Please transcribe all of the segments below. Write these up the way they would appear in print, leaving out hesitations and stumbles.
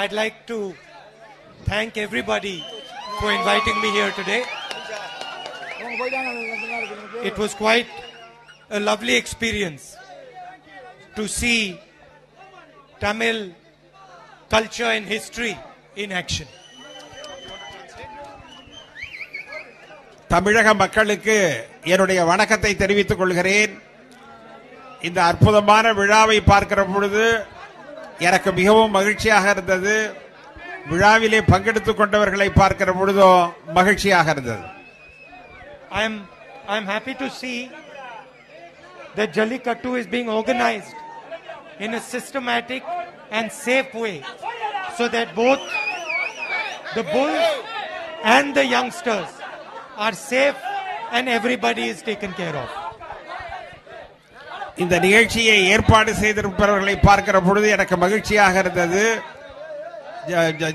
I'd like to thank everybody for inviting me here today. It was quite a lovely experience to see Tamil culture and history in action. தமிழக மக்களுக்கு என்னுடைய வணக்கத்தை தெரிவித்துக் கொள்கிறேன். இந்த அற்புதமான விழாவை பார்க்கிற பொழுது எனக்கு மிகவும் மகிழ்ச்சியாக இருந்தது. விழாவிலே பங்கெடுத்துக் கொண்டவர்களை பார்க்கிற பொழுதோ மகிழ்ச்சியாக இருந்தது. I am happy to see that Jallikattu is being organized in a systematic and safe way so that both the bulls and the youngsters are safe and everybody is taken care of. இந்த நிகழ்ச்சியை ஏற்பாடு செய்திருப்பவர்களை பார்க்கிற பொழுது எனக்கு மகிழ்ச்சியாக இருந்தது.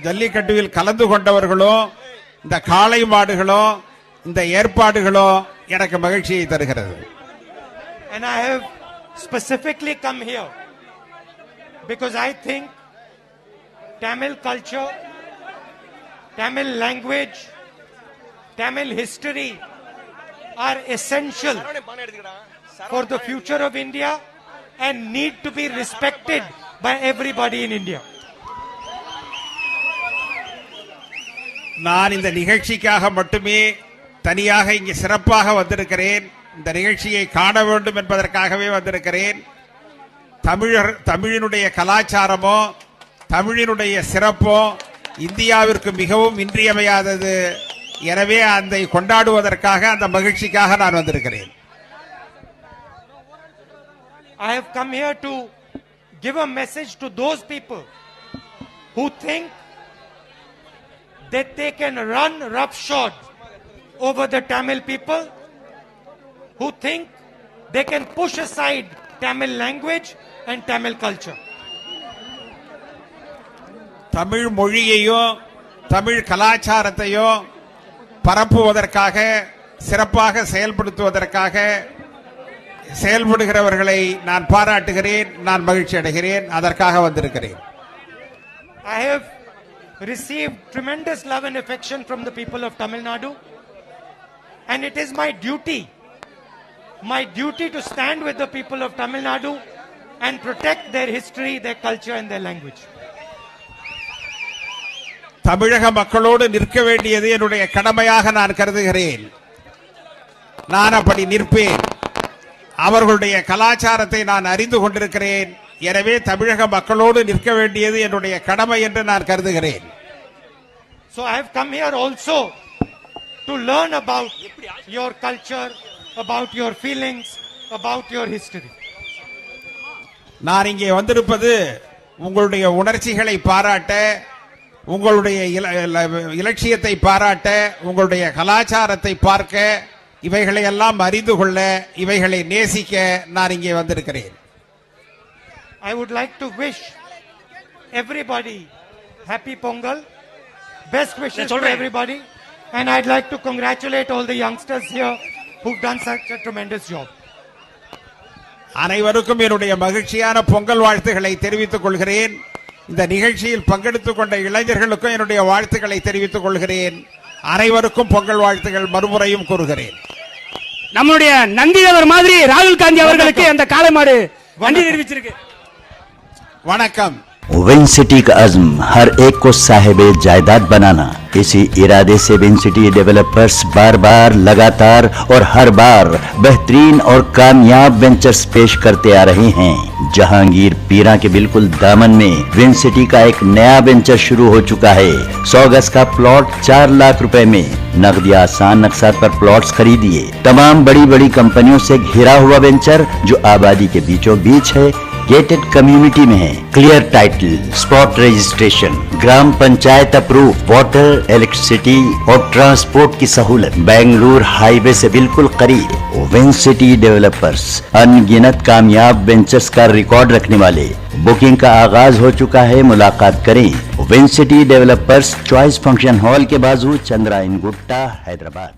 ஜல்லிக்கட்டுவில் கலந்து கொண்டவர்களோ இந்த காளை மாடுகளோ இந்த ஏற்பாடுகளோ எனக்கு மகிழ்ச்சியை தருகிறது. And I have specifically come here because I think Tamil culture, Tamil language, Tamil history are essential for the future of India and need to be respected by everybody in India. நான் இந்த நிகழ்ச்சிக்காக மட்டுமே தனியாக இங்கே சிறப்பாக வந்திருக்கிறேன். இந்த நிகழ்ச்சியை காண வேண்டும் என்பதற்காகவே வந்திருக்கிறேன். தமிழினுடைய கலாச்சாரமோ தமிழினுடைய சிறப்போ இந்தியாவிற்கு மிகவும் இன்றியமையாதது. எனவே அதை கொண்டாடுவதற்காக அந்த மகிழ்ச்சிக்காக நான் வந்திருக்கிறேன். I have come here to give a message to those people who think that they can run roughshod over the Tamil people, who think they can push aside Tamil language and Tamil culture. Tamil மொழியையோ Tamil கலாச்சாரத்தையோ பரப்புவதற்காக சிறப்பாக செயல்படுத்துவதற்காக செயல்படுகிறவர்களை நான் பாராட்டுகிறேன். நான் மகிழ்ச்சி அடைகிறேன். அதற்காக வந்திருக்கிறேன். I have received tremendous love and affection from the people of Tamil Nadu, and it is my duty to stand with the people of Tamil Nadu and protect their history, their culture and their language. தமிழக மக்களோடு நிற்க வேண்டியது என்னுடைய கடமையாக நான் கருதுகிறேன். நான் அப்படி நிற்பேன். அவர்களுடைய கலாச்சாரத்தை நான் அறிந்து கொண்டிருக்கிறேன். எனவே தமிழக மக்களோடு நிற்க வேண்டியது என்னுடைய கடமை என்று நான் கருதுகிறேன். So I have come here also to learn about your culture, about your feelings, about your history. நான் இங்கே வந்திருப்பது உங்களுடைய உணர்ச்சிகளை பாராட்ட, உங்களுடைய இலட்சியத்தை பாராட்ட, உங்களுடைய கலாச்சாரத்தை பார்க்க, இவைகளை எல்லாம் அறிந்து கொள்ள, இவைகளை நேசிக்க நான் இங்கே வந்திருக்கிறேன். I would like to wish everybody happy Pongal, best wishes to everybody, and I'd like to congratulate all the youngsters here who've done such a tremendous job. அனைவருக்கும் என்னுடைய மகிழ்ச்சியான பொங்கல் வாழ்த்துக்களை தெரிவித்துக் கொள்கிறேன். இந்த நிகழ்ச்சியில் பங்கெடுத்துக் கொண்ட இளைஞர்களுக்கும் என்னுடைய வாழ்த்துக்களை தெரிவித்துக் கொள்கிறேன். அனைவருக்கும் பொங்கல் வாழ்த்துக்கள் மறுமுறையும் கூறுகிறேன். நம்முடைய நந்திதேவர் மாதிரி ராகுல் காந்தி அவர்களுக்கு அந்த காளை மாடு நன்றி தெரிவிச்சிருக்கு. வணக்கம். विंसिटी का अज़्म हर एक को साहिब जायदाद बनाना, इसी इरादे से विंसिटी डेवलपर्स बार बार लगातार और हर बार बेहतरीन और कामयाब वेंचर्स पेश करते आ रहे हैं। जहांगीर पीरा के बिल्कुल दामन में विंसिटी का एक नया वेंचर शुरू हो चुका है। 100 गज का प्लॉट 4 लाख रुपए में नकदी आसान नक्शा पर प्लॉट्स खरीदिए। तमाम बड़ी बड़ी कंपनियों से घिरा हुआ वेंचर जो आबादी के बीचों बीच है, गेटेड कम्युनिटी में है। क्लियर टाइटल, स्पॉट रजिस्ट्रेशन, ग्राम पंचायत अप्रूव, वाटर, इलेक्ट्रिसिटी और ट्रांसपोर्ट की सहूलत, बेंगलुरु हाईवे से बिल्कुल करीब। विंसिटी डेवलपर्स अनगिनत कामयाब वेंचर्स का रिकॉर्ड रखने वाले। बुकिंग का आगाज हो चुका है, मुलाकात करें। विंसिटी डेवलपर्स, चॉइस फंक्शन हॉल के बाजू, चंद्रा इन गुट्टा, हैदराबाद।